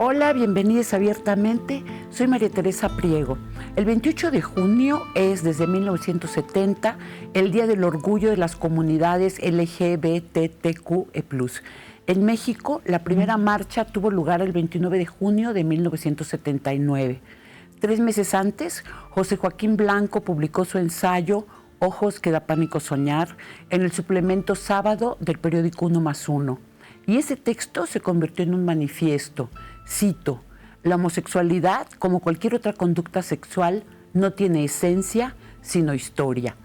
Hola, bienvenidos Abiertamente. Soy María Teresa Priego. El 28 de junio es, desde 1970, el Día del Orgullo de las Comunidades LGBTQE+. En México, la primera marcha tuvo lugar el 29 de junio de 1979. 3 meses antes, José Joaquín Blanco publicó su ensayo Ojos que da pánico soñar en el suplemento Sábado del periódico 1+1. Y ese texto se convirtió en un manifiesto. Cito: la homosexualidad, como cualquier otra conducta sexual, no tiene esencia, sino historia.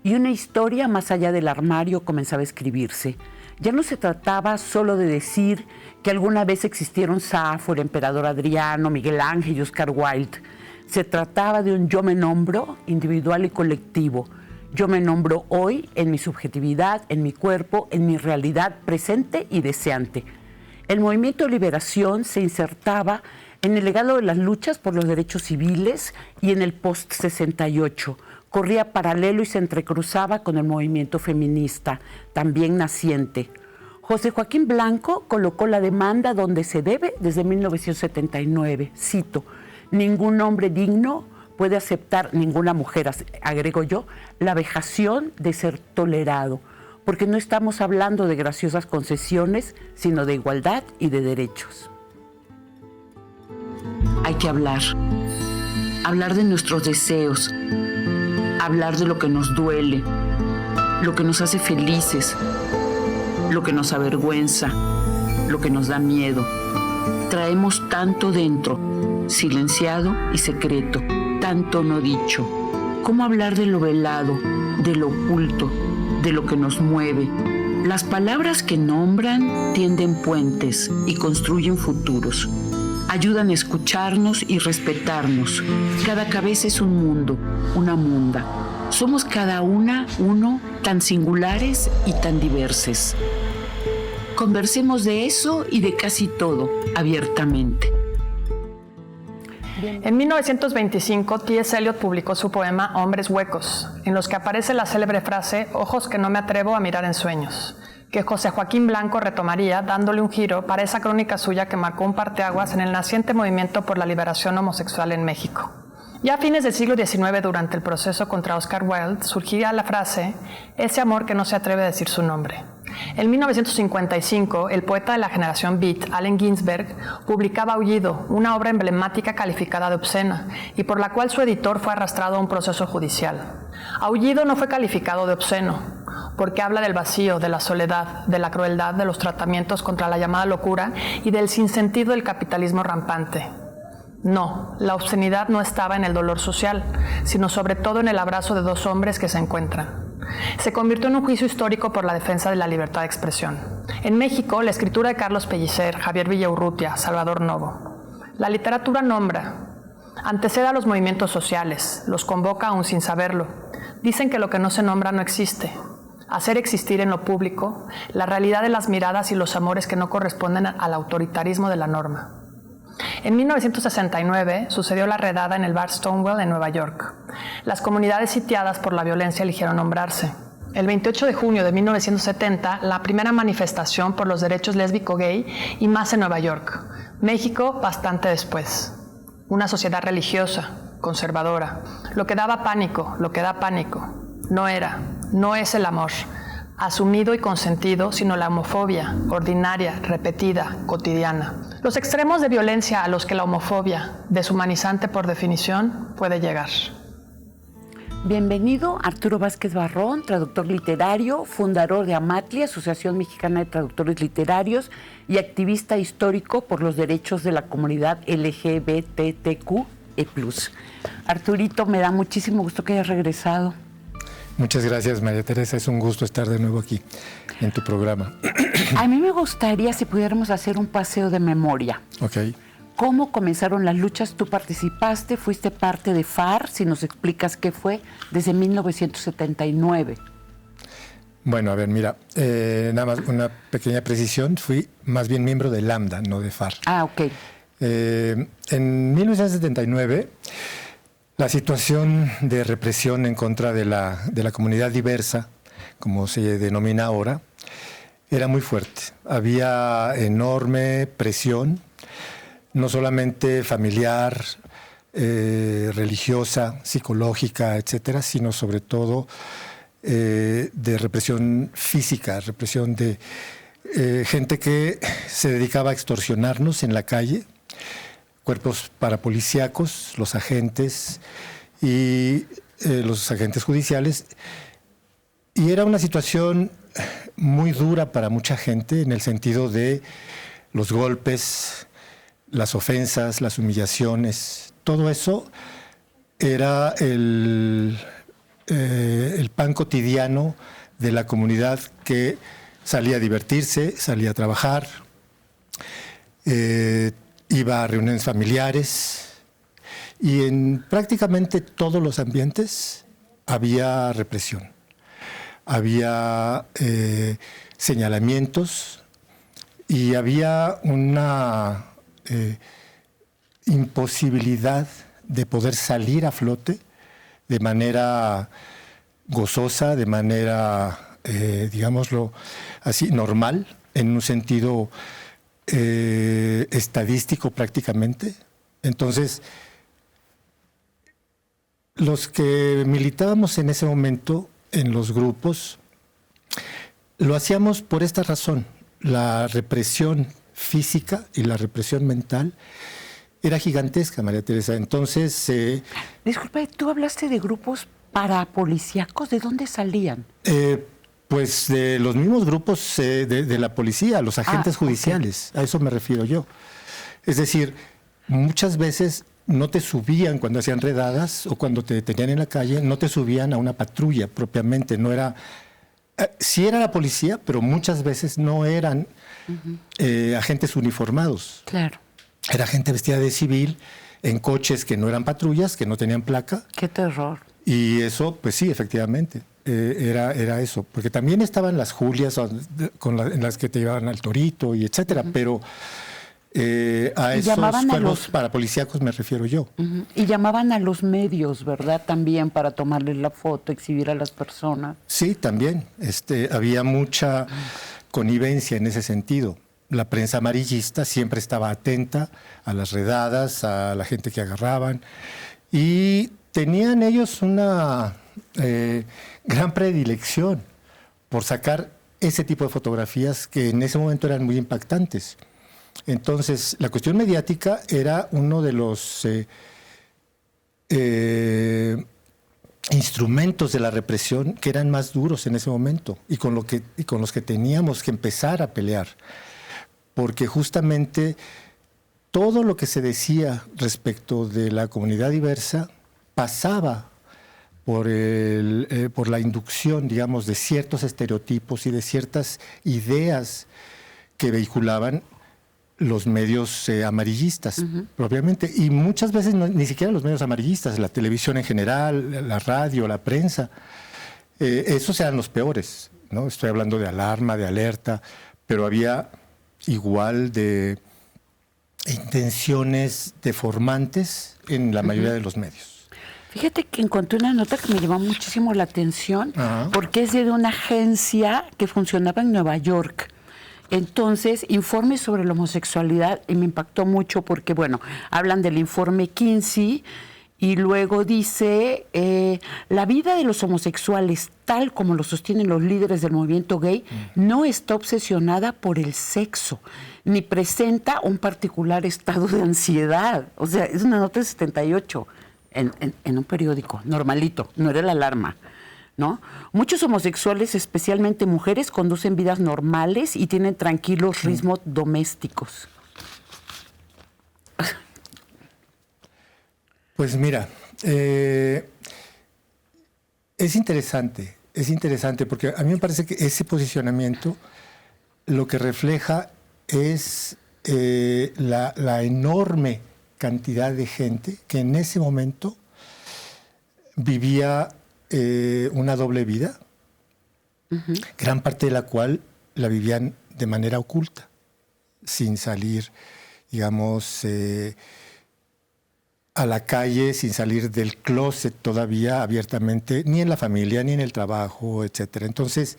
Y una historia más allá del armario comenzaba a escribirse. Ya no se trataba solo de decir que alguna vez existieron Safo, el emperador Adriano, Miguel Ángel y Oscar Wilde. Se trataba de un yo me nombro individual y colectivo. Yo me nombro hoy en mi subjetividad, en mi cuerpo, en mi realidad presente y deseante. El movimiento de liberación se insertaba en el legado de las luchas por los derechos civiles y en el post-68. Corría paralelo y se entrecruzaba con el movimiento feminista, también naciente. José Joaquín Blanco colocó la demanda donde se debe desde 1979. Cito: ningún hombre digno puede aceptar, ninguna mujer, agrego yo, la vejación de ser tolerado, porque no estamos hablando de graciosas concesiones, sino de igualdad y de derechos. Hay que hablar de nuestros deseos, hablar de lo que nos duele, lo que nos hace felices, lo que nos avergüenza, lo que nos da miedo. Traemos tanto dentro, silenciado y secreto, tanto no dicho. ¿Cómo hablar de lo velado, de lo oculto, de lo que nos mueve? Las palabras que nombran tienden puentes y construyen futuros. Ayudan a escucharnos y respetarnos. Cada cabeza es un mundo, una munda. Somos cada una uno, tan singulares y tan diversos. Conversemos de eso y de casi todo abiertamente. En 1925, T.S. Eliot publicó su poema Hombres Huecos, en los que aparece la célebre frase «Ojos que no me atrevo a mirar en sueños», que José Joaquín Blanco retomaría dándole un giro para esa crónica suya que marcó un parteaguas en el naciente movimiento por la liberación homosexual en México. Ya a fines del siglo XIX, durante el proceso contra Oscar Wilde, surgiría la frase «ese amor que no se atreve a decir su nombre». En 1955, el poeta de la generación Beat, Allen Ginsberg, publicaba Aullido, una obra emblemática calificada de obscena, y por la cual su editor fue arrastrado a un proceso judicial. Aullido no fue calificado de obsceno, porque habla del vacío, de la soledad, de la crueldad, de los tratamientos contra la llamada locura y del sinsentido del capitalismo rampante. No, la obscenidad no estaba en el dolor social, sino sobre todo en el abrazo de dos hombres que se encuentran. Se convirtió en un juicio histórico por la defensa de la libertad de expresión. En México, la escritura de Carlos Pellicer, Javier Villaurrutia, Salvador Novo. La literatura nombra, antecede a los movimientos sociales, los convoca aún sin saberlo. Dicen que lo que no se nombra no existe. Hacer existir en lo público la realidad de las miradas y los amores que no corresponden al autoritarismo de la norma. En 1969 sucedió la redada en el bar Stonewall en Nueva York. Las comunidades sitiadas por la violencia eligieron nombrarse. El 28 de junio de 1970, la primera manifestación por los derechos lésbico-gay y más en Nueva York. México, bastante después. Una sociedad religiosa, conservadora. Lo que daba pánico, lo que da pánico, no es el amor asumido y consentido, sino la homofobia, ordinaria, repetida, cotidiana. Los extremos de violencia a los que la homofobia, deshumanizante por definición, puede llegar. Bienvenido Arturo Vázquez Barrón, traductor literario, fundador de Amatli, Asociación Mexicana de Traductores Literarios, y activista histórico por los derechos de la comunidad LGBTQE+. Arturito, me da muchísimo gusto que hayas regresado. Muchas gracias, María Teresa. Es un gusto estar de nuevo aquí en tu programa. A mí me gustaría si pudiéramos hacer un paseo de memoria. Ok. ¿Cómo comenzaron las luchas? Tú participaste, fuiste parte de FAR, si nos explicas qué fue, desde 1979. Bueno, a ver, mira, nada más una pequeña precisión. Fui más bien miembro de Lambda, no de FAR. Ah, ok. En 1979... la situación de represión en contra de la comunidad diversa, como se denomina ahora, era muy fuerte. Había enorme presión, no solamente familiar, religiosa, psicológica, etcétera, sino sobre todo de represión física, represión de gente que se dedicaba a extorsionarnos en la calle, cuerpos parapolicíacos, los agentes y los agentes judiciales. Y era una situación muy dura para mucha gente en el sentido de los golpes, las ofensas, las humillaciones. Todo eso era el pan cotidiano de la comunidad que salía a divertirse, salía a trabajar, iba a reuniones familiares y en prácticamente todos los ambientes había represión. Había señalamientos y había una imposibilidad de poder salir a flote de manera gozosa, de manera, digámoslo así, normal, en un sentido estadístico prácticamente. Entonces, los que militábamos en ese momento en los grupos, lo hacíamos por esta razón. La represión física y la represión mental era gigantesca, María Teresa. Entonces... Disculpe, tú hablaste de grupos parapolicíacos. ¿De dónde salían? Pues de los mismos grupos de la policía, los agentes judiciales. Okay. A eso me refiero yo. Es decir, muchas veces no te subían cuando hacían redadas o cuando te detenían en la calle, no te subían a una patrulla propiamente. No era... sí era la policía, pero muchas veces no eran agentes uniformados. Claro. Era gente vestida de civil en coches que no eran patrullas, que no tenían placa. ¡Qué terror! Y eso, pues sí, efectivamente, era eso. Porque también estaban las Julias en las que te llevaban al Torito y etcétera, pero a esos cuerpos parapolicíacos me refiero yo. Y llamaban a los medios, ¿verdad? También para tomarles la foto, exhibir a las personas. Sí, también. Había mucha connivencia en ese sentido. La prensa amarillista siempre estaba atenta a las redadas, a la gente que agarraban, y tenían ellos una gran predilección por sacar ese tipo de fotografías que en ese momento eran muy impactantes. Entonces, la cuestión mediática era uno de los instrumentos de la represión que eran más duros en ese momento y con los que teníamos que empezar a pelear. Porque justamente todo lo que se decía respecto de la comunidad diversa pasaba por la inducción, digamos, de ciertos estereotipos y de ciertas ideas que vehiculaban los medios amarillistas, propiamente. Y muchas veces ni siquiera los medios amarillistas, la televisión en general, la radio, la prensa, esos eran los peores, ¿no? Estoy hablando de Alarma, de Alerta, pero había igual de intenciones deformantes en la mayoría de los medios. Fíjate que encontré una nota que me llamó muchísimo la atención, porque es de una agencia que funcionaba en Nueva York. Entonces, informes sobre la homosexualidad, y me impactó mucho porque, bueno, hablan del informe Kinsey y luego dice, la vida de los homosexuales, tal como lo sostienen los líderes del movimiento gay, no está obsesionada por el sexo, ni presenta un particular estado de ansiedad. O sea, es una nota de 78 en un periódico, normalito, no era la Alarma, ¿no? Muchos homosexuales, especialmente mujeres, conducen vidas normales y tienen tranquilos ritmos domésticos. Pues mira, es interesante porque a mí me parece que ese posicionamiento lo que refleja es la enorme cantidad de gente que en ese momento vivía una doble vida, gran parte de la cual la vivían de manera oculta, sin salir, digamos, a la calle, sin salir del closet todavía abiertamente, ni en la familia, ni en el trabajo, etcétera. Entonces,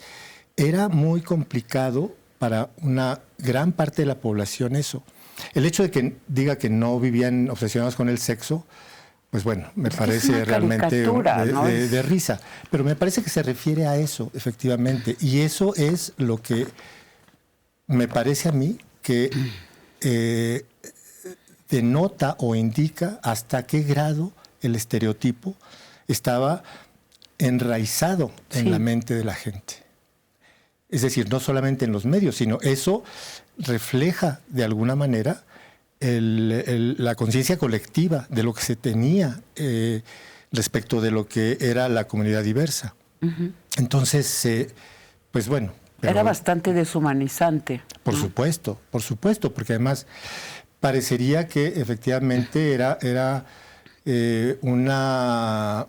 era muy complicado para una gran parte de la población eso. El hecho de que diga que no vivían obsesionados con el sexo, pues bueno, me parece realmente de risa. Pero me parece que se refiere a eso, efectivamente. Y eso es lo que me parece a mí que denota o indica hasta qué grado el estereotipo estaba enraizado en la mente de la gente. Es decir, no solamente en los medios, sino eso refleja de alguna manera la conciencia colectiva de lo que se tenía respecto de lo que era la comunidad diversa. Uh-huh. Entonces, pues bueno. Era bastante deshumanizante. Por supuesto, porque además parecería que efectivamente era una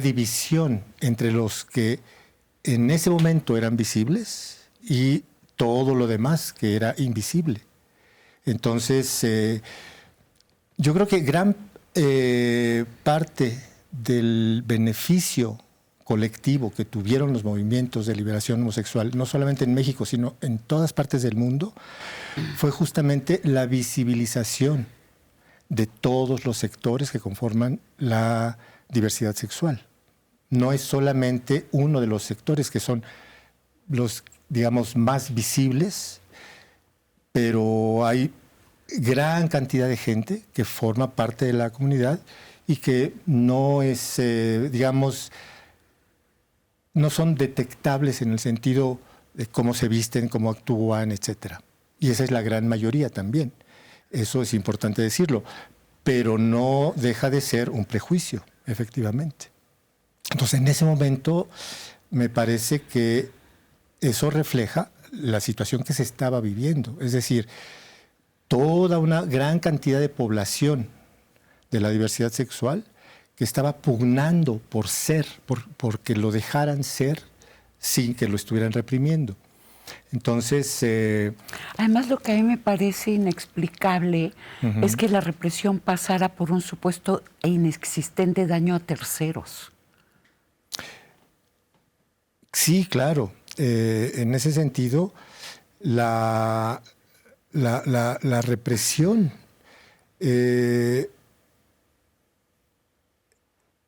división entre los que en ese momento eran visibles y todo lo demás que era invisible. Entonces, yo creo que gran parte del beneficio colectivo que tuvieron los movimientos de liberación homosexual, no solamente en México, sino en todas partes del mundo, fue justamente la visibilización de todos los sectores que conforman la diversidad sexual. No es solamente uno de los sectores que son los, digamos, más visibles, pero hay gran cantidad de gente que forma parte de la comunidad y que no es, digamos, no son detectables en el sentido de cómo se visten, cómo actúan, etc. Y esa es la gran mayoría también. Eso es importante decirlo, pero no deja de ser un prejuicio, efectivamente. Entonces, en ese momento, me parece que eso refleja la situación que se estaba viviendo. Es decir, toda una gran cantidad de población de la diversidad sexual que estaba pugnando por ser, porque lo dejaran ser sin que lo estuvieran reprimiendo. Entonces... Además, lo que a mí me parece inexplicable es que la represión pasara por un supuesto e inexistente daño a terceros. Sí, claro. En ese sentido, la represión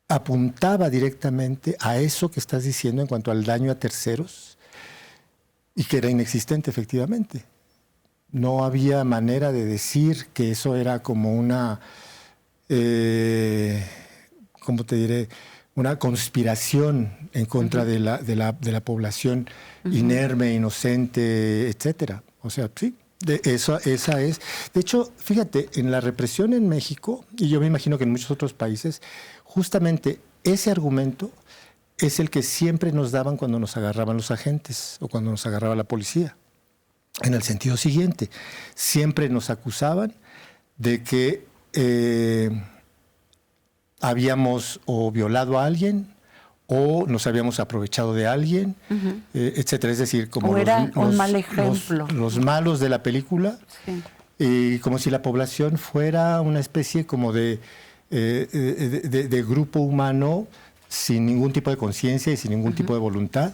apuntaba directamente a eso que estás diciendo en cuanto al daño a terceros y que era inexistente, efectivamente. No había manera de decir que eso era como una, ¿cómo te diré?, una conspiración en contra de la población inerme, inocente, etcétera. O sea, sí, esa es. De hecho, fíjate, en la represión en México, y yo me imagino que en muchos otros países, justamente ese argumento es el que siempre nos daban cuando nos agarraban los agentes o cuando nos agarraba la policía. En el sentido siguiente, siempre nos acusaban de que habíamos o violado a alguien o nos habíamos aprovechado de alguien, etcétera. Es decir, como un mal ejemplo. Los malos de la película, y como si la población fuera una especie como de grupo humano sin ningún tipo de conciencia y sin ningún tipo de voluntad,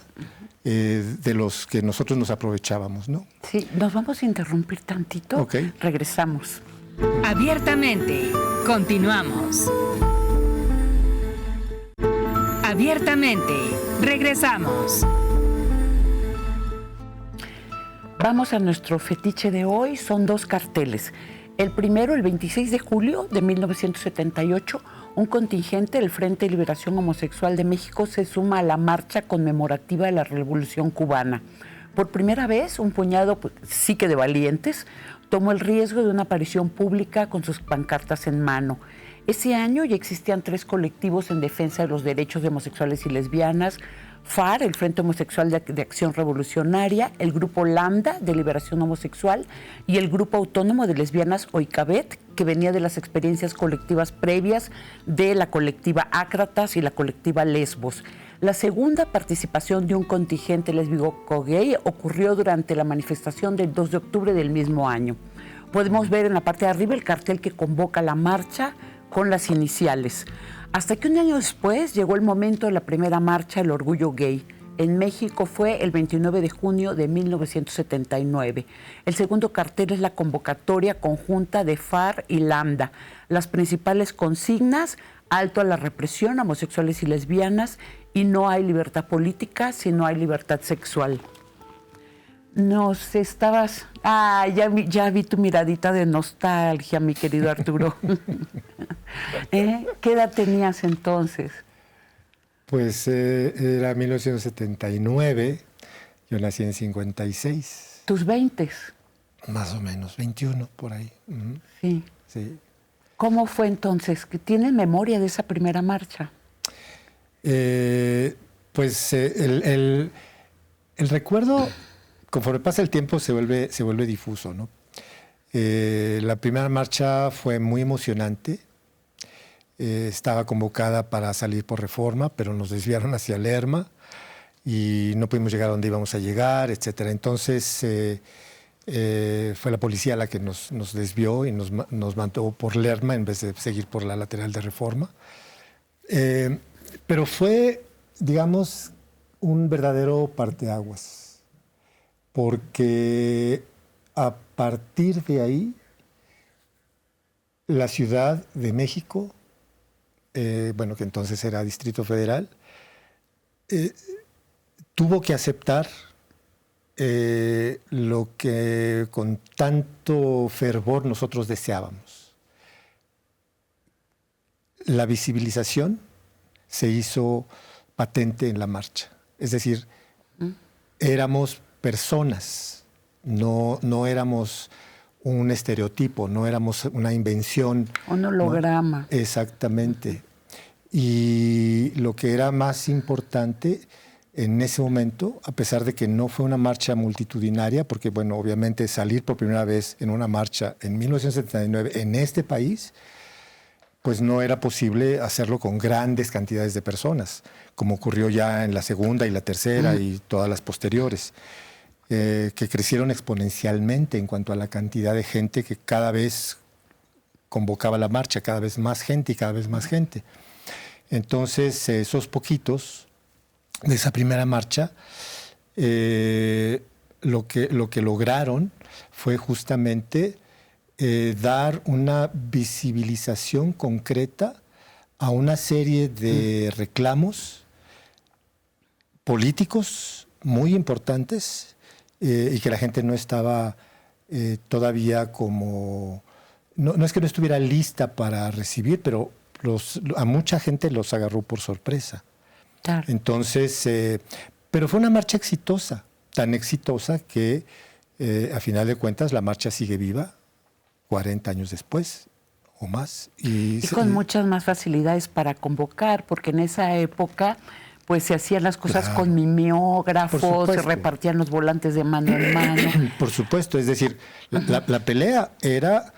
de los que nosotros nos aprovechábamos, ¿no? Sí, nos vamos a interrumpir tantito. Okay. Regresamos. Abiertamente, continuamos. Abiertamente, regresamos. Vamos a nuestro fetiche de hoy, son dos carteles. El primero, el 26 de julio de 1978, un contingente del Frente de Liberación Homosexual de México se suma a la marcha conmemorativa de la Revolución Cubana. Por primera vez, un puñado, sí que de valientes, tomó el riesgo de una aparición pública con sus pancartas en mano. Ese año ya existían 3 colectivos en defensa de los derechos de homosexuales y lesbianas: FAR, el Frente Homosexual de Acción Revolucionaria, el Grupo Lambda de Liberación Homosexual y el Grupo Autónomo de Lesbianas Oikabet, que venía de las experiencias colectivas previas de la colectiva Ácratas y la colectiva Lesbos. La segunda participación de un contingente lésbico gay ocurrió durante la manifestación del 2 de octubre del mismo año. Podemos ver en la parte de arriba el cartel que convoca la marcha con las iniciales. Hasta que un año después llegó el momento de la primera marcha del orgullo gay, En México fue el 29 de junio de 1979. El segundo cartel es la convocatoria conjunta de FARC y Lambda. Las principales consignas: alto a la represión, homosexuales y lesbianas, y no hay libertad política si no hay libertad sexual. Nos estabas... ya vi tu miradita de nostalgia, mi querido Arturo. ¿Qué edad tenías entonces? Pues era 1979, yo nací en 56. ¿Tus 20? Más o menos, 21 por ahí. Sí. Sí. ¿Cómo fue entonces? ¿Tienes memoria de esa primera marcha? Pues el recuerdo, conforme pasa el tiempo, se vuelve difuso, ¿no? La primera marcha fue muy emocionante. Estaba convocada para salir por Reforma, pero nos desviaron hacia Lerma y no pudimos llegar a donde íbamos a llegar, etcétera. Entonces fue la policía la que nos desvió y nos mandó por Lerma en vez de seguir por la lateral de Reforma. Pero fue, digamos, un verdadero parteaguas, porque a partir de ahí la Ciudad de México, bueno, que entonces era Distrito Federal, tuvo que aceptar lo que con tanto fervor nosotros deseábamos. La visibilización se hizo patente en la marcha. Es decir, éramos personas, no éramos un estereotipo, no éramos una invención. Un holograma. ¿No? Exactamente. Y lo que era más importante en ese momento, a pesar de que no fue una marcha multitudinaria, porque, bueno, obviamente salir por primera vez en una marcha en 1979 en este país, pues no era posible hacerlo con grandes cantidades de personas, como ocurrió ya en la segunda y la tercera y todas las posteriores, que crecieron exponencialmente en cuanto a la cantidad de gente que cada vez convocaba la marcha, cada vez más gente y cada vez más gente. Entonces, esos poquitos de esa primera marcha, lo que lograron fue justamente dar una visibilización concreta a una serie de reclamos políticos muy importantes y que la gente no estaba todavía como... No es que no estuviera lista para recibir, pero a mucha gente los agarró por sorpresa. Claro. Entonces, pero fue una marcha exitosa, tan exitosa que a final de cuentas la marcha sigue viva 40 años después o más. Y con muchas más facilidades para convocar, porque en esa época pues se hacían las cosas con mimeógrafos, se repartían los volantes de mano en mano. Por supuesto, es decir, la pelea era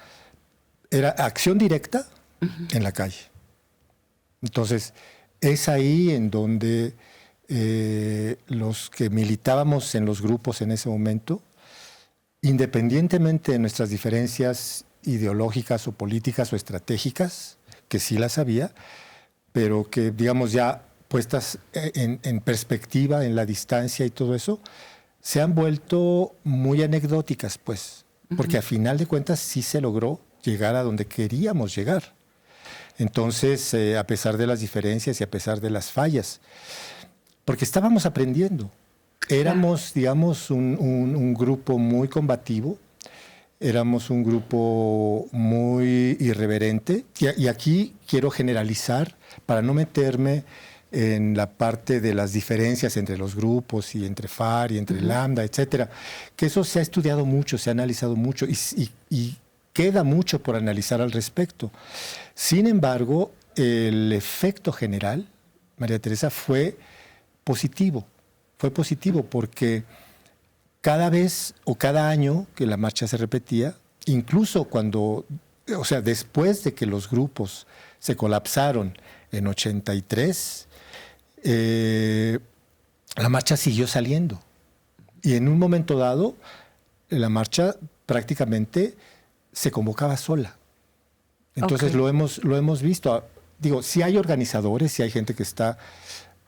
acción directa en la calle. Entonces, es ahí en donde los que militábamos en los grupos en ese momento, independientemente de nuestras diferencias ideológicas o políticas o estratégicas, que sí las había, pero que, digamos, ya puestas en perspectiva, en la distancia y todo eso, se han vuelto muy anecdóticas, pues, porque a final de cuentas sí se logró llegar a donde queríamos llegar. Entonces, a pesar de las diferencias y a pesar de las fallas, porque estábamos aprendiendo. Éramos, digamos, un grupo muy combativo, éramos un grupo muy irreverente, y aquí quiero generalizar para no meterme en la parte de las diferencias entre los grupos y entre FARC y entre Lambda, etcétera, que eso se ha estudiado mucho, se ha analizado mucho y queda mucho por analizar al respecto. Sin embargo, el efecto general, María Teresa, fue positivo porque cada vez o cada año que la marcha se repetía, incluso después de que los grupos se colapsaron en 83, la marcha siguió saliendo. Y en un momento dado, la marcha prácticamente se convocaba sola. Entonces lo hemos visto. Digo, sí hay organizadores, sí hay gente que está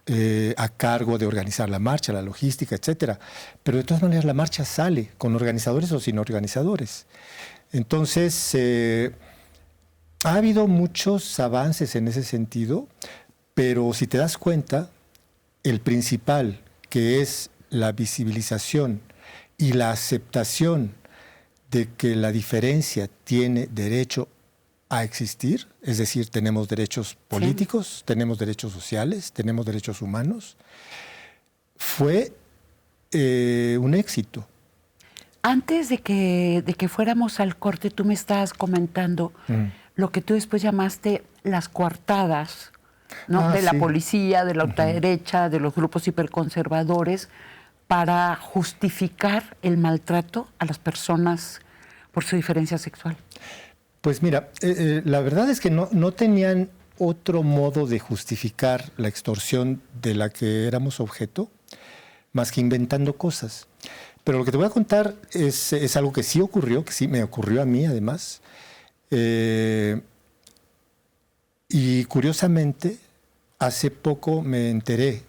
a cargo de organizar la marcha, la logística, etcétera. Pero de todas maneras la marcha sale, con organizadores o sin organizadores. Entonces, ha habido muchos avances en ese sentido, pero si te das cuenta, el principal, que es la visibilización y la aceptación de que la diferencia tiene derecho a existir, es decir, tenemos derechos políticos, tenemos derechos sociales, tenemos derechos humanos, fue un éxito. Antes de que fuéramos al corte, tú me estabas comentando lo que tú después llamaste las coartadas, ¿no? De la policía, de la ultraderecha, de los grupos hiperconservadores, para justificar el maltrato a las personas por su diferencia sexual. Pues mira, la verdad es que no tenían otro modo de justificar la extorsión de la que éramos objeto, más que inventando cosas. Pero lo que te voy a contar es algo que sí ocurrió, que sí me ocurrió a mí además. Y curiosamente, hace poco me enteré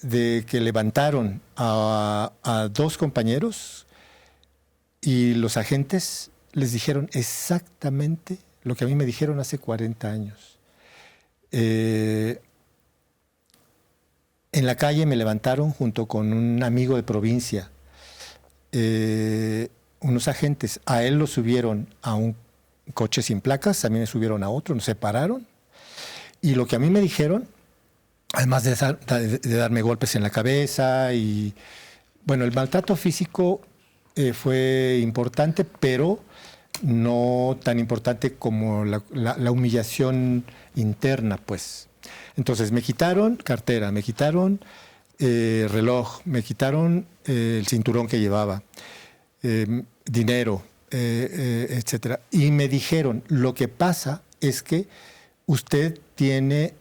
de que levantaron a 2 compañeros y los agentes les dijeron exactamente lo que a mí me dijeron hace 40 años. En la calle me levantaron junto con un amigo de provincia, unos agentes. A él lo subieron a un coche sin placas, a mí me subieron a otro, nos separaron. Y lo que a mí me dijeron, además de darme golpes en la cabeza y... Bueno, el maltrato físico fue importante, pero no tan importante como la humillación interna, pues. Entonces me quitaron cartera, me quitaron reloj, me quitaron el cinturón que llevaba, dinero, etcétera. Y me dijeron, lo que pasa es que usted tiene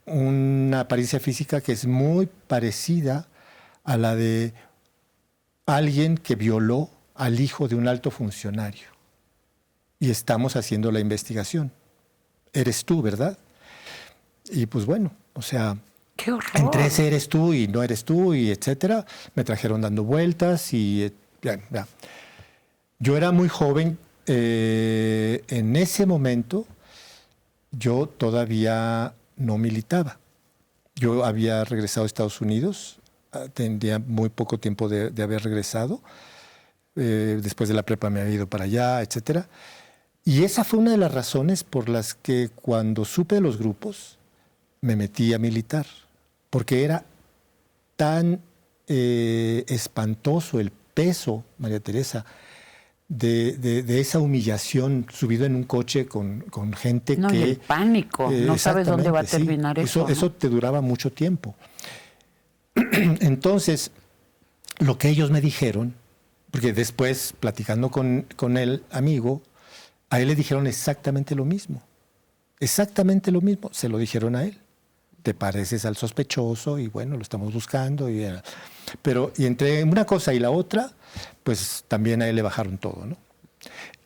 una apariencia física que es muy parecida a la de alguien que violó al hijo de un alto funcionario. Y estamos haciendo la investigación. Eres tú, ¿verdad? Y pues bueno, o sea, ¡qué horror! Entre ese eres tú y no eres tú, y etcétera, me trajeron dando vueltas y ya. Yo era muy joven. En ese momento, yo todavía no militaba. Yo había regresado a Estados Unidos, tenía muy poco tiempo de haber regresado. Después de la prepa me había ido para allá, etcétera. Y esa fue una de las razones por las que cuando supe de los grupos me metí a militar, porque era tan espantoso el peso, María Teresa, de esa humillación subido en un coche con gente no, que... y el pánico, no sabes dónde va a terminar eso. Eso te duraba mucho tiempo. Entonces, lo que ellos me dijeron, porque después, platicando con el amigo, a él le dijeron exactamente lo mismo. Exactamente lo mismo. Se lo dijeron a él. Te pareces al sospechoso y bueno, lo estamos buscando. Y entre una cosa y la otra, pues también a él le bajaron todo, ¿no?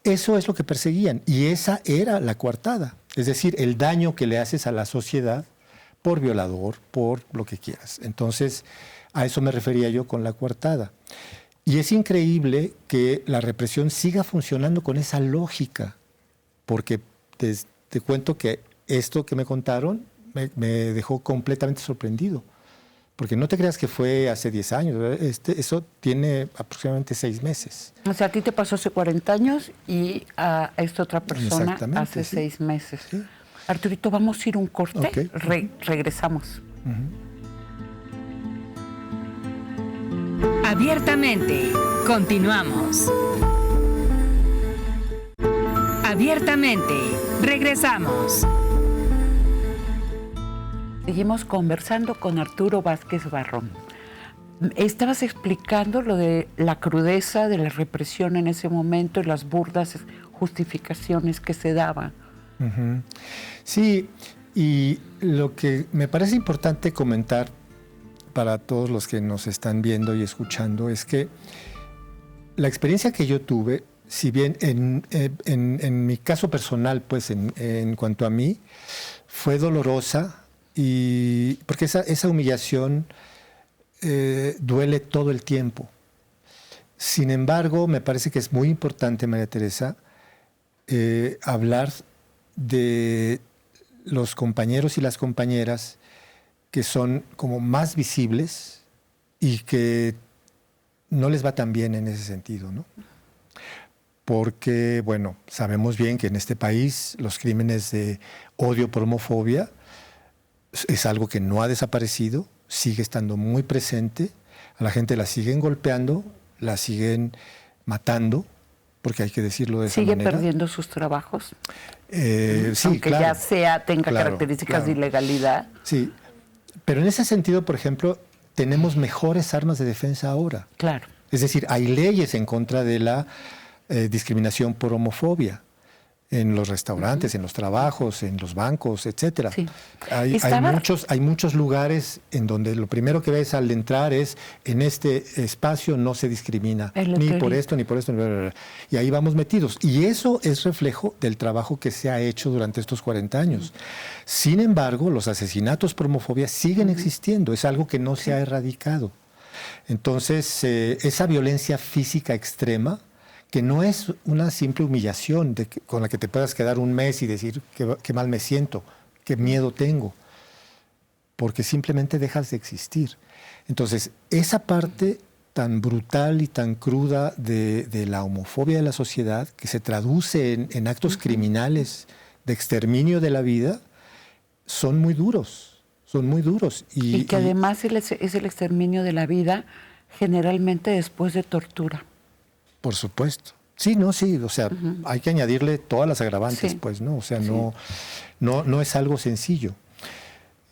Eso es lo que perseguían. Y esa era la coartada. Es decir, el daño que le haces a la sociedad por violador, por lo que quieras. Entonces, a eso me refería yo con la coartada. Y es increíble que la represión siga funcionando con esa lógica, porque te cuento que esto que me contaron me dejó completamente sorprendido, porque no te creas que fue hace 10 años, eso tiene aproximadamente 6 meses. O sea, a ti te pasó hace 40 años y a esta otra persona hace sí. 6 meses. Sí. Arturito, vamos a ir a un corte, Okay. Regresamos. Abiertamente, continuamos. Abiertamente, regresamos. Seguimos conversando con Arturo Vázquez Barrón. Estabas explicando lo de la crudeza de la represión en ese momento y las burdas justificaciones que se daban. Uh-huh. Sí, y lo que me parece importante comentar para todos los que nos están viendo y escuchando es que la experiencia que yo tuve, si bien en mi caso personal, pues en cuanto a mí, fue dolorosa Y porque esa humillación duele todo el tiempo. Sin embargo, me parece que es muy importante, María Teresa, hablar de los compañeros y las compañeras que son como más visibles y que no les va tan bien en ese sentido, ¿no? Porque, bueno, sabemos bien que en este país los crímenes de odio por homofobia es algo que no ha desaparecido, sigue estando muy presente, a la gente la siguen golpeando, la siguen matando, porque hay que decirlo de esa manera. ¿Sigue perdiendo sus trabajos? Sí, aunque claro, tenga características de ilegalidad. Sí, pero en ese sentido, por ejemplo, tenemos mejores armas de defensa ahora. Claro. Es decir, hay leyes en contra de la discriminación por homofobia en los restaurantes, en los trabajos, en los bancos, etcétera. Sí. Hay muchos lugares en donde lo primero que ves al entrar es: en este espacio no se discrimina, ni por esto, ni por esto. Y ahí vamos metidos. Y eso es reflejo del trabajo que se ha hecho durante estos 40 años. Sin embargo, los asesinatos por homofobia siguen existiendo. Es algo que no se ha erradicado. Entonces, esa violencia física extrema, que no es una simple humillación con la que te puedas quedar un mes y decir qué mal me siento, qué miedo tengo, porque simplemente dejas de existir. Entonces, esa parte tan brutal y tan cruda de la homofobia de la sociedad, que se traduce en actos criminales de exterminio de la vida, son muy duros, son muy duros. Y que además es el exterminio de la vida generalmente después de tortura. Por supuesto. Sí, o sea, hay que añadirle todas las agravantes, pues, ¿no? O sea, no es algo sencillo.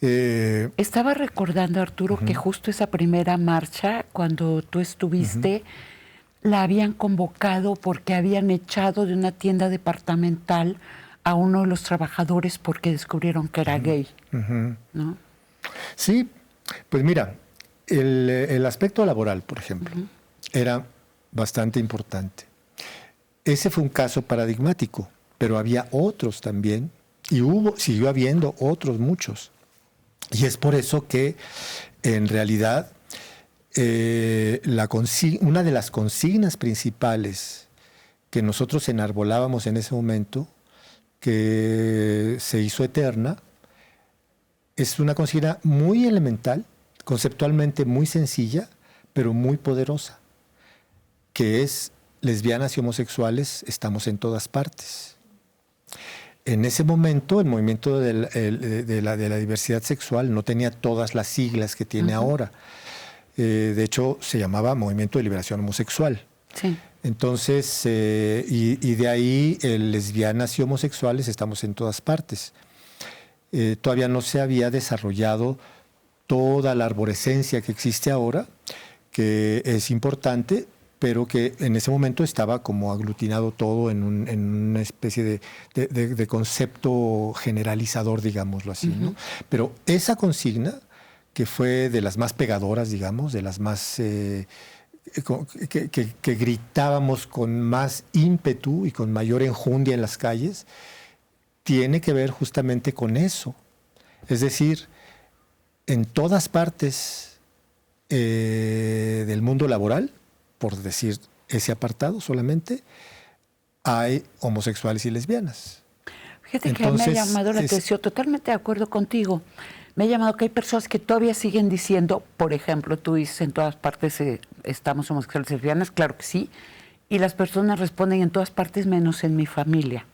Estaba recordando, Arturo, que justo esa primera marcha, cuando tú estuviste, la habían convocado porque habían echado de una tienda departamental a uno de los trabajadores porque descubrieron que era gay, ¿no? Sí, pues mira, el aspecto laboral, por ejemplo, era bastante importante. Ese fue un caso paradigmático, pero había otros también, y siguió habiendo otros muchos. Y es por eso que, en realidad, una de las consignas principales que nosotros enarbolábamos en ese momento, que se hizo eterna, es una consigna muy elemental, conceptualmente muy sencilla, pero muy poderosa, que es: lesbianas y homosexuales estamos en todas partes. En ese momento, el movimiento de la diversidad sexual no tenía todas las siglas que tiene ahora. De hecho, se llamaba Movimiento de Liberación Homosexual. Sí. Entonces, y de ahí, lesbianas y homosexuales estamos en todas partes. Todavía no se había desarrollado toda la arborescencia que existe ahora, que es importante, pero que en ese momento estaba como aglutinado todo en una especie de concepto generalizador, digámoslo así, ¿no? Pero esa consigna, que fue de las más pegadoras, digamos, de las más que gritábamos con más ímpetu y con mayor enjundia en las calles, tiene que ver justamente con eso. Es decir, en todas partes del mundo laboral, por decir ese apartado solamente, hay homosexuales y lesbianas. Fíjate que me ha llamado la atención, totalmente de acuerdo contigo. Me ha llamado que hay personas que todavía siguen diciendo, por ejemplo, tú dices: en todas partes estamos homosexuales y lesbianas, claro que sí, y las personas responden: en todas partes menos en mi familia.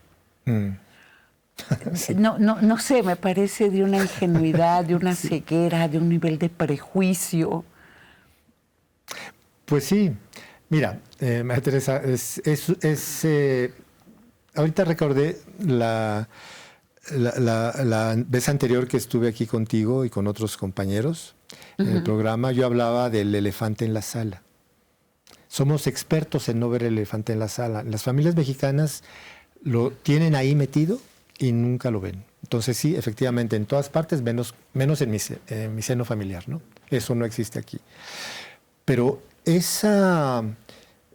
Sí. No sé, me parece de una ingenuidad, de una ceguera, de un nivel de prejuicio. Pues sí, mira, María Teresa, ahorita recordé la vez anterior que estuve aquí contigo y con otros compañeros en el programa. Yo hablaba del elefante en la sala. Somos expertos en no ver el elefante en la sala. Las familias mexicanas lo tienen ahí metido y nunca lo ven. Entonces sí, efectivamente, en todas partes, menos en mi seno familiar, ¿no? Eso no existe aquí. Pero esa,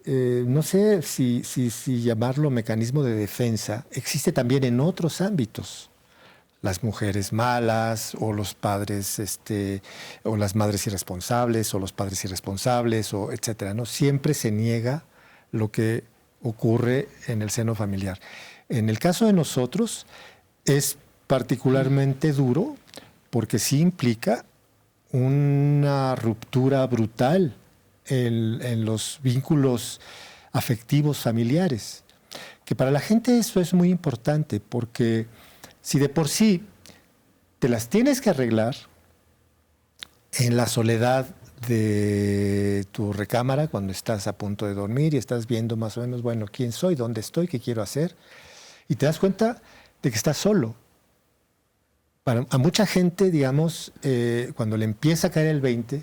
no sé si llamarlo mecanismo de defensa, existe también en otros ámbitos. las mujeres malas, o los padres, o las madres irresponsables, o los padres irresponsables, o etcétera, ¿no? Siempre se niega lo que ocurre en el seno familiar. En el caso de nosotros es particularmente duro porque sí implica una ruptura brutal en los vínculos afectivos familiares, que para la gente eso es muy importante, porque si de por sí te las tienes que arreglar en la soledad de tu recámara cuando estás a punto de dormir y estás viendo más o menos, bueno, quién soy, dónde estoy, qué quiero hacer, y te das cuenta de que estás solo. A mucha gente, digamos, cuando le empieza a caer el 20,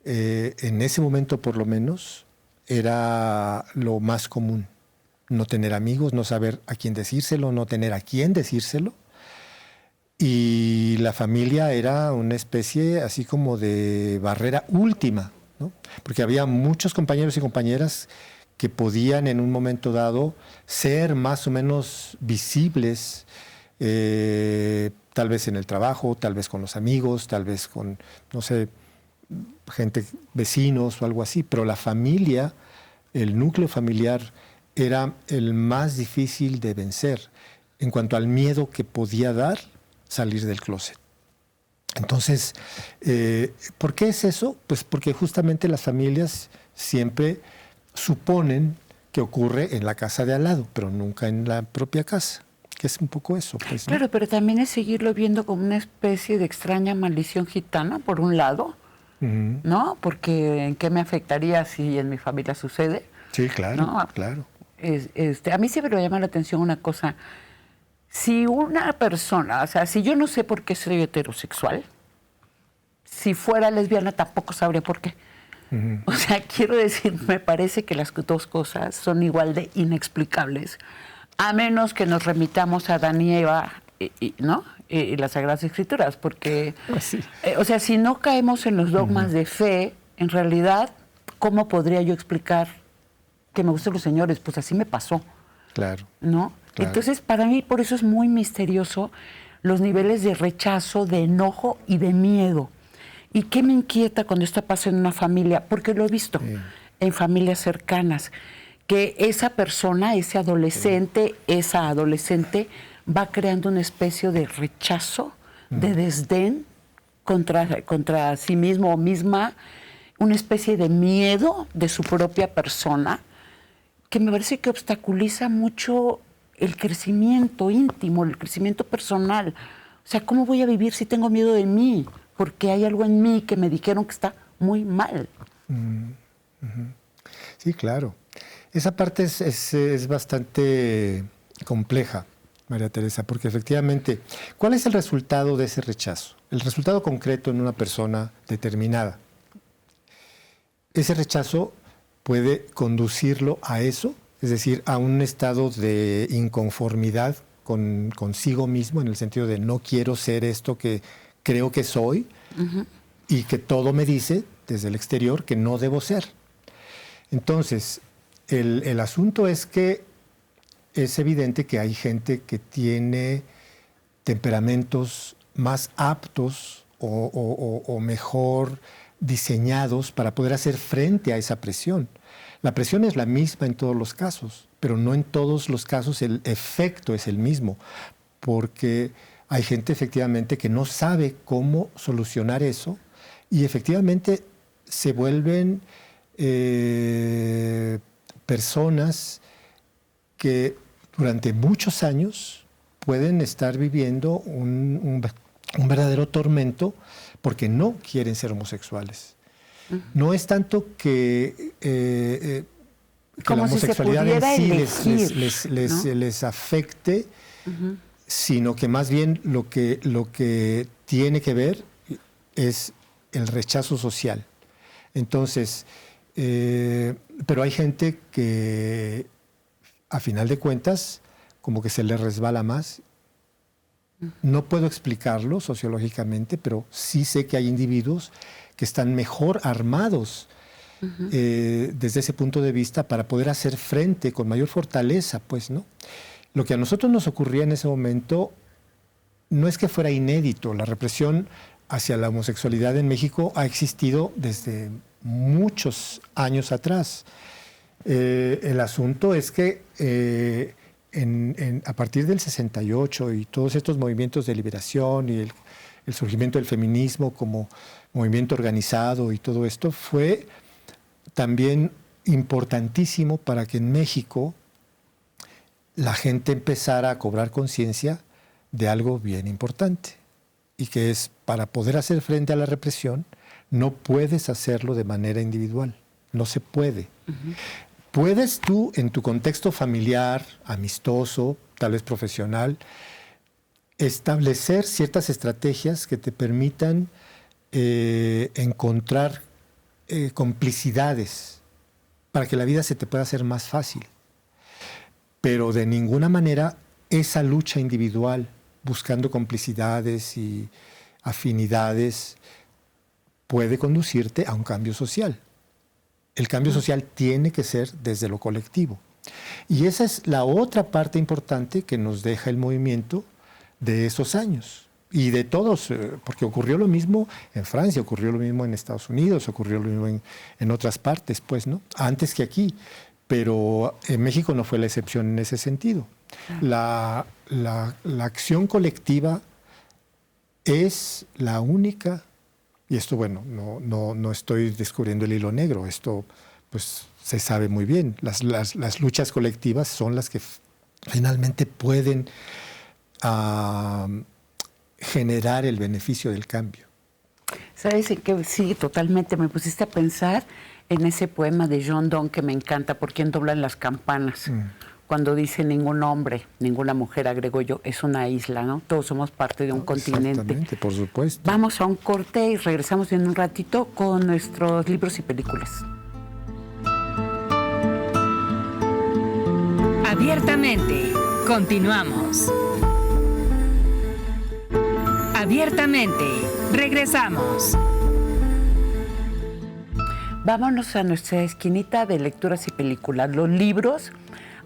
en ese momento por lo menos, era lo más común. No tener amigos, no saber a quién decírselo, no tener a quién decírselo. Y la familia era una especie así como de barrera última, ¿no? Porque había muchos compañeros y compañeras que podían en un momento dado ser más o menos visibles, tal vez en el trabajo, tal vez con los amigos, tal vez con, no sé, gente, vecinos o algo así, pero la familia, el núcleo familiar era el más difícil de vencer en cuanto al miedo que podía dar salir del closet. Entonces, ¿por qué es eso? Pues porque justamente las familias siempre suponen que ocurre en la casa de al lado, pero nunca en la propia casa, que es un poco eso, pues, ¿no? Claro, pero también es seguirlo viendo como una especie de extraña maldición gitana, por un lado, ¿no? Porque ¿en qué me afectaría si en mi familia sucede? Sí, claro, ¿no? claro. A mí siempre me llama la atención una cosa. Si una persona, o sea, si yo no sé por qué soy heterosexual, si fuera lesbiana tampoco sabría por qué. O sea, quiero decir, me parece que las dos cosas son igual de inexplicables, a menos que nos remitamos a Adán y Eva, ¿no? Y las Sagradas Escrituras, porque, Sí. O sea, si no caemos en los dogmas de fe, en realidad, ¿cómo podría yo explicar que me gustan los señores? Pues así me pasó. Claro. ¿No? Claro. Entonces, para mí, por eso es muy misterioso los niveles de rechazo, de enojo y de miedo. ¿Y qué me inquieta cuando esto pasa en una familia? Porque lo he visto en familias cercanas, que esa persona, ese adolescente, esa adolescente va creando una especie de rechazo, de desdén contra sí mismo o misma, una especie de miedo de su propia persona, que me parece que obstaculiza mucho el crecimiento íntimo, el crecimiento personal. O sea, ¿cómo voy a vivir si tengo miedo de mí? Porque hay algo en mí que me dijeron que está muy mal. Sí, claro. Esa parte es bastante compleja, María Teresa, porque efectivamente, ¿cuál es el resultado de ese rechazo? El resultado concreto en una persona determinada. Ese rechazo puede conducirlo a eso, es decir, a un estado de inconformidad consigo mismo, en el sentido de no quiero ser esto que creo que soy y que todo me dice desde el exterior que no debo ser. Entonces, el asunto es que es evidente que hay gente que tiene temperamentos más aptos o mejor diseñados para poder hacer frente a esa presión. La presión es la misma en todos los casos, pero no en todos los casos el efecto es el mismo, porque hay gente efectivamente que no sabe cómo solucionar eso y efectivamente se vuelven personas que durante muchos años pueden estar viviendo un verdadero tormento porque no quieren ser homosexuales. No es tanto que la homosexualidad en sí les afecte, sino que más bien lo que tiene que ver es el rechazo social. Entonces, pero hay gente que a final de cuentas como que se le resbala más. No puedo explicarlo sociológicamente, pero sí sé que hay individuos que están mejor armados desde ese punto de vista para poder hacer frente con mayor fortaleza, pues, ¿no? Lo que a nosotros nos ocurría en ese momento no es que fuera inédito. La represión hacia la homosexualidad en México ha existido desde muchos años atrás. El asunto es que a partir del 68 y todos estos movimientos de liberación y el surgimiento del feminismo como movimiento organizado y todo esto fue también importantísimo para que en México la gente empezara a cobrar conciencia de algo bien importante, y que es, para poder hacer frente a la represión, no puedes hacerlo de manera individual, no se puede. Uh-huh. Puedes tú, en tu contexto familiar, amistoso, tal vez profesional, establecer ciertas estrategias que te permitan encontrar complicidades para que la vida se te pueda hacer más fácil. Pero de ninguna manera esa lucha individual, buscando complicidades y afinidades, puede conducirte a un cambio social. El cambio social tiene que ser desde lo colectivo. Y esa es la otra parte importante que nos deja el movimiento de esos años. Y de todos, porque ocurrió lo mismo en Francia, ocurrió lo mismo en Estados Unidos, ocurrió lo mismo en otras partes, pues, ¿no? Antes que aquí. Pero en México no fue la excepción en ese sentido. La acción colectiva es la única, y esto, bueno, no estoy descubriendo el hilo negro, esto pues se sabe muy bien. Las luchas colectivas son las que finalmente pueden generar el beneficio del cambio. ¿Sabes en qué? Sí, totalmente. Me pusiste a pensar en ese poema de John Donne que me encanta, ¿Por quién doblan las campanas? Cuando dice ningún hombre, ninguna mujer, agrego yo, es una isla, ¿no? Todos somos parte de un continente. Exactamente, por supuesto. Vamos a un corte y regresamos en un ratito con nuestros libros y películas. Abiertamente, continuamos. Abiertamente, regresamos. Vámonos a nuestra esquinita de lecturas y películas. Los libros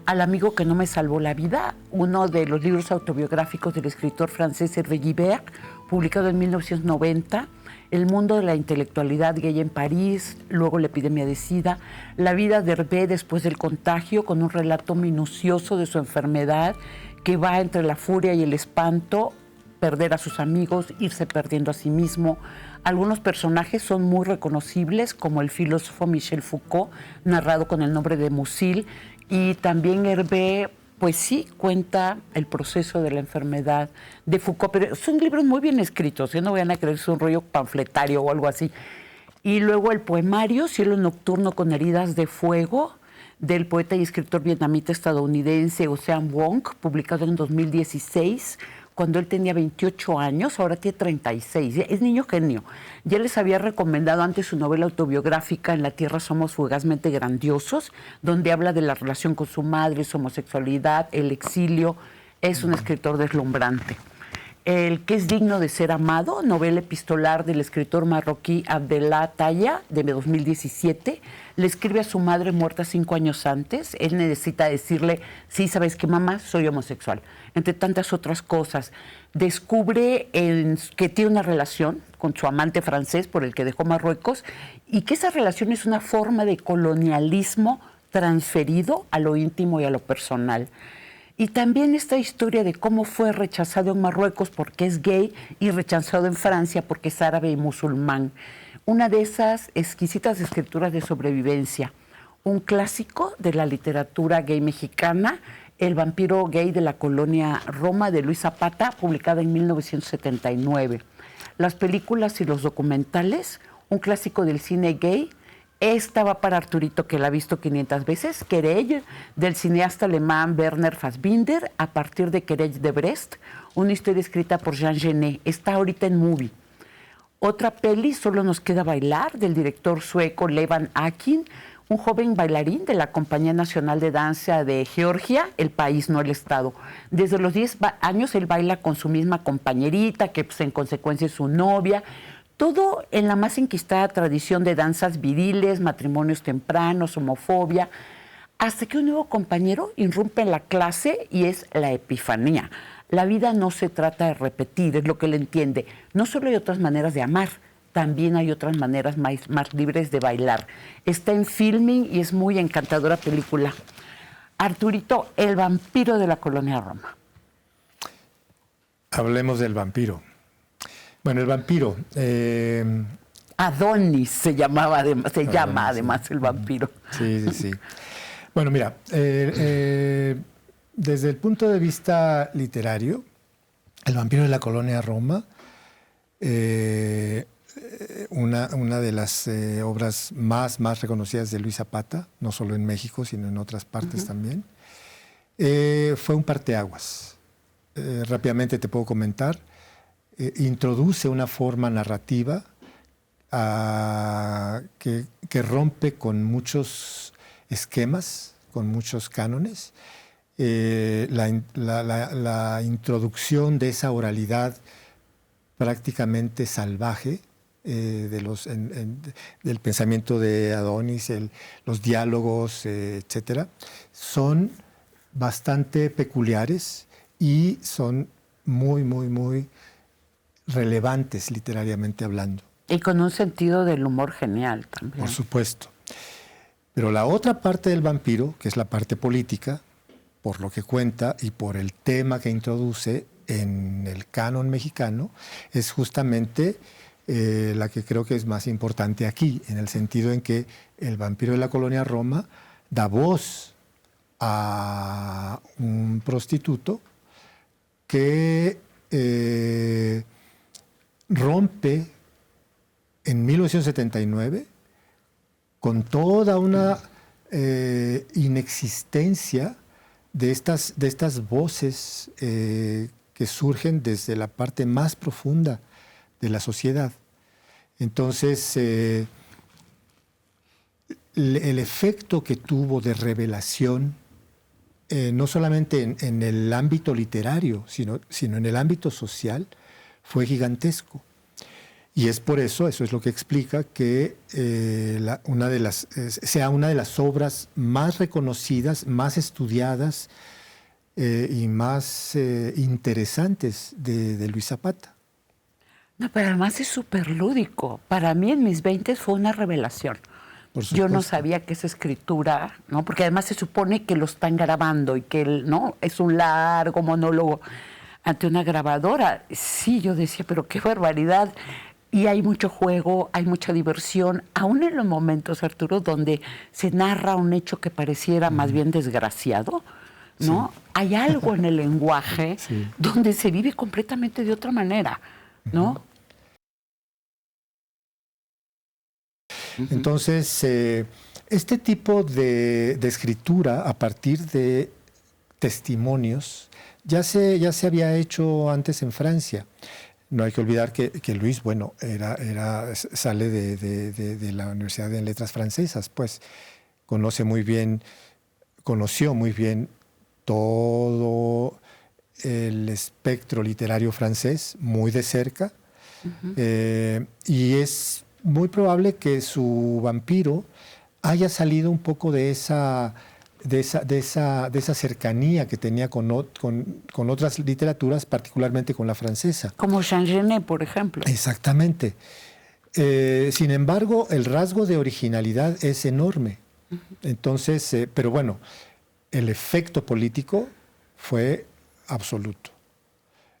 Al amigo que no me salvó la vida, uno de los libros autobiográficos del escritor francés Hervé Guibert, publicado en 1990, El mundo de la intelectualidad gay en París, luego la epidemia de SIDA, la vida de Hervé después del contagio, con un relato minucioso de su enfermedad que va entre la furia y el espanto, perder a sus amigos, irse perdiendo a sí mismo. Algunos personajes son muy reconocibles, como el filósofo Michel Foucault, narrado con el nombre de Musil, y también Hervé, pues sí, cuenta el proceso de la enfermedad de Foucault, pero son libros muy bien escritos, no vayan a creer que es un rollo panfletario o algo así. Y luego el poemario, Cielo nocturno con heridas de fuego, del poeta y escritor vietnamita estadounidense Ocean Vuong, publicado en 2016, cuando él tenía 28 años, ahora tiene 36, es niño genio. Ya les había recomendado antes su novela autobiográfica En la tierra somos fugazmente grandiosos, donde habla de la relación con su madre, su homosexualidad, el exilio. Es un escritor deslumbrante. El que es digno de ser amado, novela epistolar del escritor marroquí Abdellah Taya, de 2017, le escribe a su madre muerta 5 años antes. Él necesita decirle, sí, ¿sabes qué, mamá? Soy homosexual. Entre tantas otras cosas. Descubre que tiene una relación con su amante francés por el que dejó Marruecos y que esa relación es una forma de colonialismo transferido a lo íntimo y a lo personal. Y también esta historia de cómo fue rechazado en Marruecos porque es gay y rechazado en Francia porque es árabe y musulmán. Una de esas exquisitas escrituras de sobrevivencia. Un clásico de la literatura gay mexicana, El vampiro gay de la colonia Roma, de Luis Zapata, publicada en 1979. Las películas y los documentales, un clásico del cine gay. Esta va para Arturito, que la ha visto 500 veces. Querelle, del cineasta alemán Werner Fassbinder, a partir de Querelle de Brest, una historia escrita por Jean Genet. Está ahorita en Movie. Otra peli, Solo nos queda bailar, del director sueco Levan Akin, un joven bailarín de la Compañía Nacional de Danza de Georgia, el país, no el estado. Desde los 10 años él baila con su misma compañerita, que pues, en consecuencia es su novia. Todo en la más enquistada tradición de danzas viriles, matrimonios tempranos, homofobia, hasta que un nuevo compañero irrumpe en la clase y es la epifanía. La vida no se trata de repetir, es lo que él entiende. No solo hay otras maneras de amar, también hay otras maneras más libres de bailar. Está en Filming y es muy encantadora película. Arturito, el vampiro de la colonia Roma. Hablemos del vampiro. Bueno, el vampiro... Adonis se llama además el vampiro. Sí. Bueno, mira, desde el punto de vista literario, El vampiro de la colonia Roma, una de las obras más reconocidas de Luis Zapata, no solo en México, sino en otras partes también, fue un parteaguas. Rápidamente te puedo comentar. Introduce una forma narrativa que rompe con muchos esquemas, con muchos cánones. La introducción de esa oralidad prácticamente salvaje del pensamiento de Adonis, los diálogos, etcétera, son bastante peculiares y son muy relevantes literariamente hablando. Y con un sentido del humor genial también. Por supuesto. Pero la otra parte del vampiro, que es la parte política, por lo que cuenta y por el tema que introduce en el canon mexicano, es justamente la que creo que es más importante aquí, en el sentido en que el vampiro de la colonia Roma da voz a un prostituto que rompe en 1979 con toda una inexistencia de estas voces que surgen desde la parte más profunda de la sociedad. Entonces, el efecto que tuvo de revelación, no solamente en el ámbito literario, sino en el ámbito social, fue gigantesco. Y es por eso es lo que explica que sea una de las obras más reconocidas, más estudiadas y más interesantes de Luis Zapata. No, pero además es súper lúdico. Para mí en mis 20 fue una revelación. Yo no sabía que esa escritura, ¿no? Porque además se supone que lo están grabando y que ¿no? Es un largo monólogo ante una grabadora. Sí, yo decía, pero qué barbaridad. Y hay mucho juego, hay mucha diversión, aún en los momentos, Arturo, donde se narra un hecho que pareciera más bien desgraciado, ¿no? Sí. Hay algo en el lenguaje donde se vive completamente de otra manera, ¿no? Entonces, este tipo de escritura a partir de testimonios ya se había hecho antes en Francia. No hay que olvidar que Luis, bueno, sale de la Universidad de Letras Francesas, pues conoció muy bien todo el espectro literario francés muy de cerca, y es muy probable que su vampiro haya salido un poco de esa cercanía que tenía con otras literaturas, particularmente con la francesa. Como Jean Genet, por ejemplo. Exactamente. Sin embargo, el rasgo de originalidad es enorme. Entonces, pero bueno, el efecto político fue absoluto.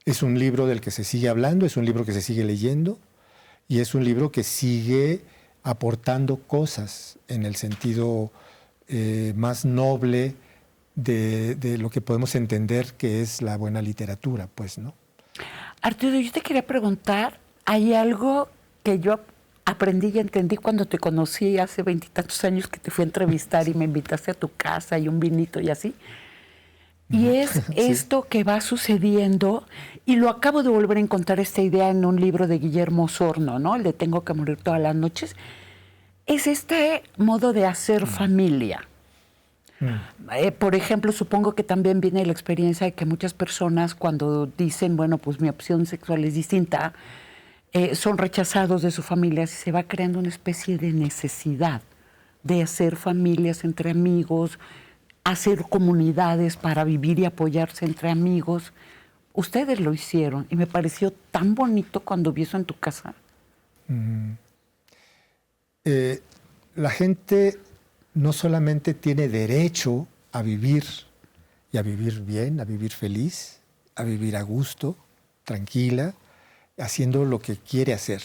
Es un libro del que se sigue hablando, es un libro que se sigue leyendo y es un libro que sigue aportando cosas en el sentido más noble de lo que podemos entender que es la buena literatura, pues, ¿no? Arturo, yo te quería preguntar, hay algo que yo aprendí y entendí cuando te conocí hace 20 y tantos años que te fui a entrevistar y me invitaste a tu casa y un vinito y así. Y es esto que va sucediendo, y lo acabo de volver a encontrar esta idea en un libro de Guillermo Osorno, ¿no? El de Tengo que morir todas las noches. Es este modo de hacer familia. Por ejemplo, supongo que también viene la experiencia de que muchas personas cuando dicen, bueno, pues mi opción sexual es distinta, son rechazados de su familia y se va creando una especie de necesidad de hacer familias entre amigos, hacer comunidades para vivir y apoyarse entre amigos. Ustedes lo hicieron y me pareció tan bonito cuando vi eso en tu casa. La gente no solamente tiene derecho a vivir y a vivir bien, a vivir feliz, a vivir a gusto, tranquila, haciendo lo que quiere hacer.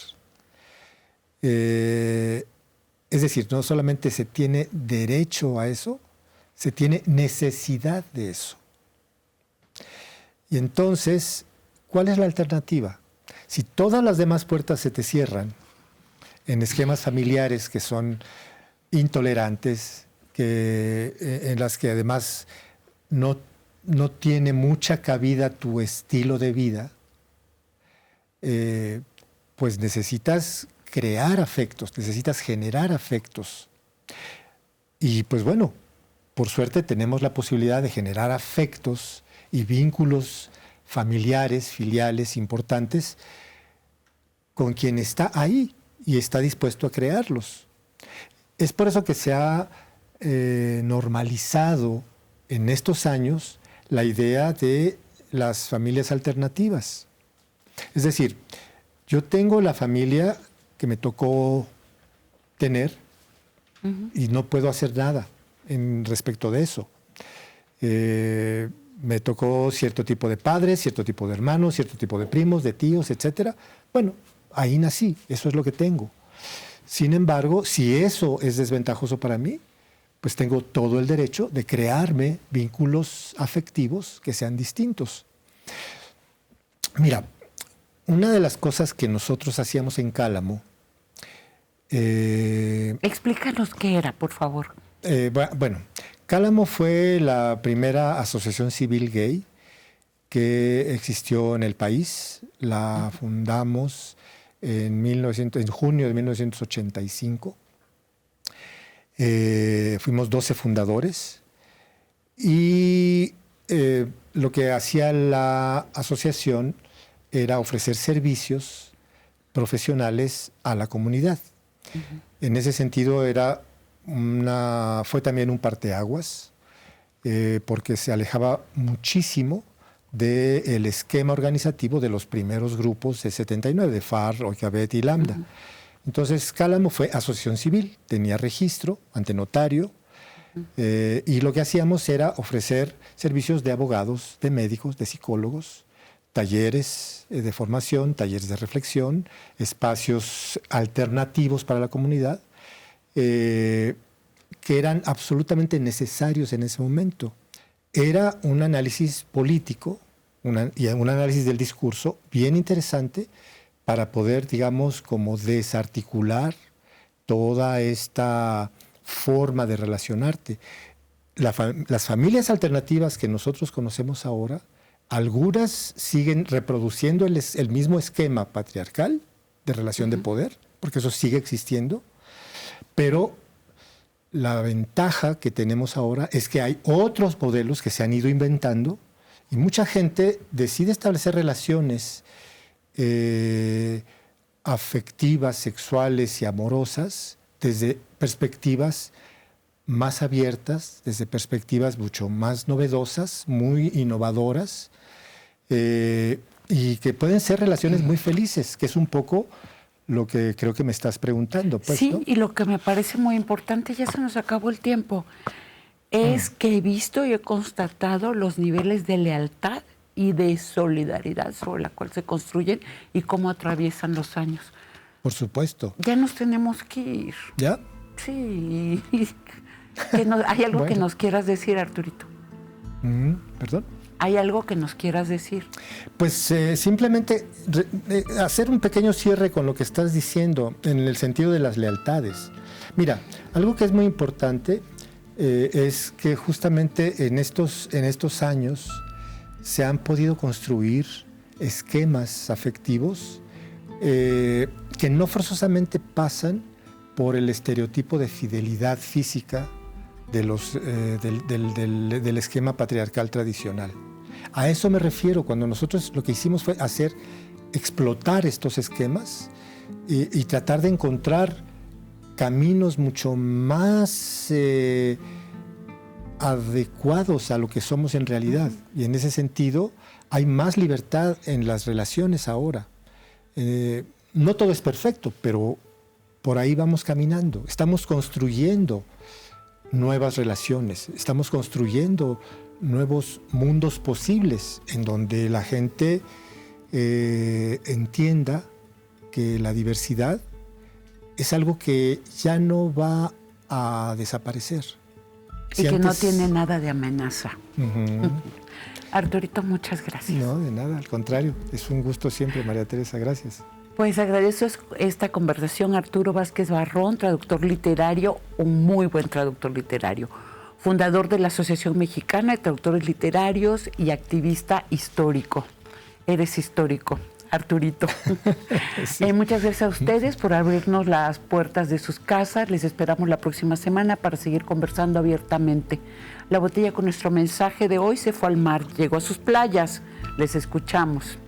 Es decir, no solamente se tiene derecho a eso, se tiene necesidad de eso. Y entonces, ¿cuál es la alternativa? Si todas las demás puertas se te cierran en esquemas familiares que son intolerantes, en las que además no tiene mucha cabida tu estilo de vida, pues necesitas crear afectos, necesitas generar afectos. Y pues bueno, por suerte tenemos la posibilidad de generar afectos y vínculos familiares, filiales, importantes, con quien está ahí y está dispuesto a crearlos. Es por eso que se ha normalizado en estos años la idea de las familias alternativas. Es decir, yo tengo la familia que me tocó tener y no puedo hacer nada respecto de eso. Me tocó cierto tipo de padres, cierto tipo de hermanos, cierto tipo de primos, de tíos, etc. Bueno, ahí nací, eso es lo que tengo. Sin embargo, si eso es desventajoso para mí, pues tengo todo el derecho de crearme vínculos afectivos que sean distintos. Mira, una de las cosas que nosotros hacíamos en Cálamo... Explícanos qué era, por favor. Bueno, Cálamo fue la primera asociación civil gay que existió en el país. La fundamos en junio de 1985. Fuimos 12 fundadores y lo que hacía la asociación era ofrecer servicios profesionales a la comunidad. En ese sentido fue también un parteaguas, porque se alejaba muchísimo del esquema organizativo de los primeros grupos de 79, de FAR, Oikabet y Lambda. Entonces, Cálamo fue asociación civil, tenía registro ante notario, y lo que hacíamos era ofrecer servicios de abogados, de médicos, de psicólogos, talleres de formación, talleres de reflexión, espacios alternativos para la comunidad, que eran absolutamente necesarios en ese momento. Era un análisis político y un análisis del discurso bien interesante para poder, digamos, como desarticular toda esta forma de relacionarte. Las familias alternativas que nosotros conocemos ahora, algunas siguen reproduciendo el mismo esquema patriarcal de relación de poder, porque eso sigue existiendo, pero la ventaja que tenemos ahora es que hay otros modelos que se han ido inventando y mucha gente decide establecer relaciones afectivas, sexuales y amorosas desde perspectivas más abiertas, desde perspectivas mucho más novedosas, muy innovadoras, y que pueden ser relaciones muy felices, que es un poco lo que creo que me estás preguntando. Pues, sí, ¿no? Y lo que me parece muy importante, ya se nos acabó el tiempo, es que he visto y he constatado los niveles de lealtad y de solidaridad sobre la cual se construyen y cómo atraviesan los años. Por supuesto. Ya nos tenemos que ir. ¿Ya? Sí. ¿Hay algo que nos quieras decir, Arturito? ¿Perdón? ¿Hay algo que nos quieras decir? Pues simplemente hacer un pequeño cierre con lo que estás diciendo en el sentido de las lealtades. Mira, algo que es muy importante es que justamente en estos años se han podido construir esquemas afectivos que no forzosamente pasan por el estereotipo de fidelidad física del esquema patriarcal tradicional. A eso me refiero cuando nosotros lo que hicimos fue explotar estos esquemas y tratar de encontrar caminos mucho más adecuados a lo que somos en realidad. Y en ese sentido, Hay más libertad en las relaciones ahora. No todo es perfecto, pero por ahí vamos caminando. Estamos construyendo nuevas relaciones, estamos construyendo nuevos mundos posibles en donde la gente entienda que la diversidad es algo que ya no va a desaparecer. Y que no tiene nada de amenaza. Arturito, muchas gracias. No, de nada, al contrario. Es un gusto siempre, María Teresa, gracias. Pues agradezco esta conversación a Arturo Vázquez Barrón, traductor literario, un muy buen traductor literario, fundador de la Asociación Mexicana de Traductores Literarios y activista histórico. Eres histórico, Arturito. Sí. Muchas gracias a ustedes por abrirnos las puertas de sus casas. Les esperamos la próxima semana para seguir conversando abiertamente. La botella con nuestro mensaje de hoy se fue al mar, llegó a sus playas. Les escuchamos.